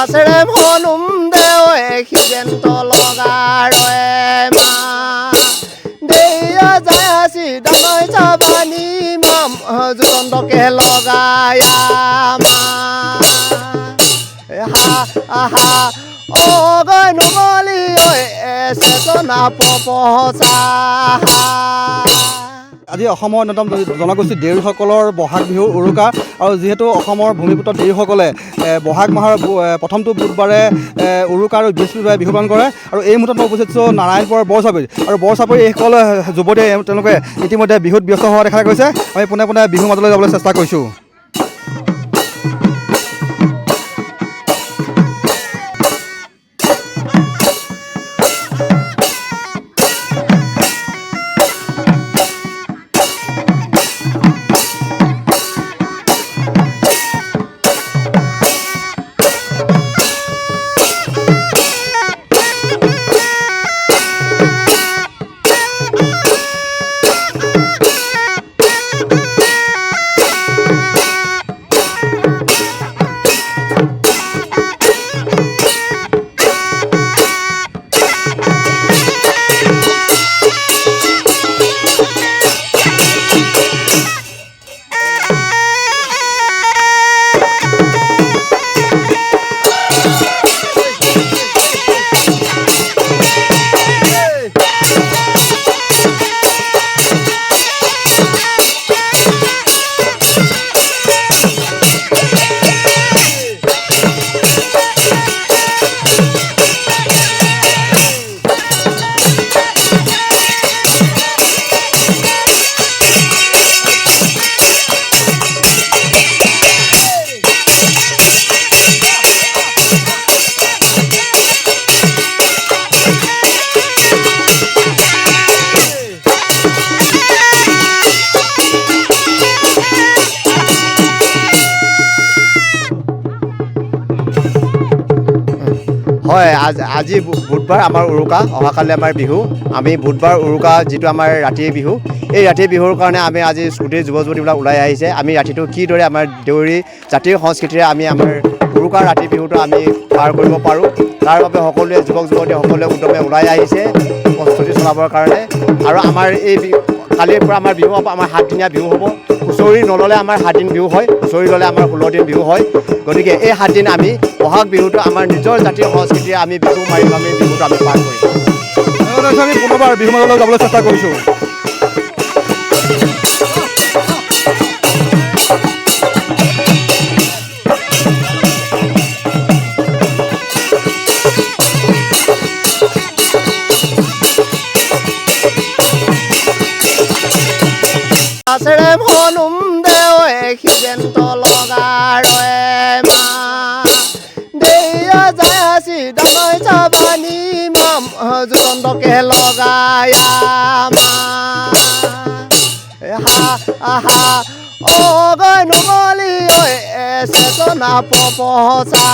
Asere honum deo ekibento logaroe ma deya jasi danoi chabani mam jutondo ke logaya ma ha ogai numali oi esona poposa আজি অসমৰ অন্যতম জনগোষ্ঠী দেউৰীসকলৰ বহাগ বিহুৰ উৰুকা আৰু যিহেতু অসমৰ ভূমিপুত্ৰ দেউৰীসকলে বহাগ মাহৰ প্ৰথমটো বুধবাৰে উৰুকা আৰু বৃহস্পতিবাৰে বিহু পালন কৰে আৰু এই মুহূৰ্তত মই উপস্থিত আছোঁ নাৰায়ণপুৰৰ বৰচাপৰি আৰু বৰচাপৰি এইসকল যুৱতীয়ে তেওঁলোকে ইতিমধ্যে বিহুত ব্যস্ত হোৱা দেখা গৈছে। আমি পোনে পোনে বিহুৰ মাজলৈ যাবলৈ চেষ্টা কৰিছোঁ। হয় আজি বুধবাৰ আমাৰ উৰুকা অহাকালি আমাৰ বিহু আমি বুধবাৰ উৰুকা যিটো আমাৰ ৰাতিৰ বিহু এই ৰাতিৰ বিহুৰ কাৰণে আমি আজি গোটেই যুৱ যুৱতীবিলাক ওলাই আহিছে। আমি ৰাতিটো কিদৰে আমাৰ দেউৰী জাতিৰ সংস্কৃতিৰে আমি আমাৰ উৰুকাৰ ৰাতি বিহুটো আমি পাৰ কৰিব পাৰোঁ তাৰ বাবে সকলোৱে যুৱক যুৱতী সকলোৱে উদ্যমে ওলাই আহিছে প্ৰস্তুতি চলাবৰ কাৰণে। আৰু আমাৰ এই কালিৰ পৰা আমাৰ বিহু হ'ব, আমাৰ 7 দিনীয়া বিহু হ'ব। হুঁচৰি নল'লে আমাৰ 7 দিন বিহু হয়, হুঁচৰি ল'লে আমাৰ 16 দিন বিহু হয়। গতিকে এই 7 দিন আমি বহাগ বিহুটো আমাৰ নিজৰ জাতীয় সংস্কৃতিৰে আমি বিহু মাৰিম, আমি বিহুটো আমি পাৰ কৰিম। আমি পুনৰবাৰ বিহু মাজলৈ যাবলৈ চেষ্টা কৰিছোঁ। Asere honum deo ekibento logaroe ma deya jasi danoi chabani mam jutondo ke logaya ma ha ogai numali oi esona poposa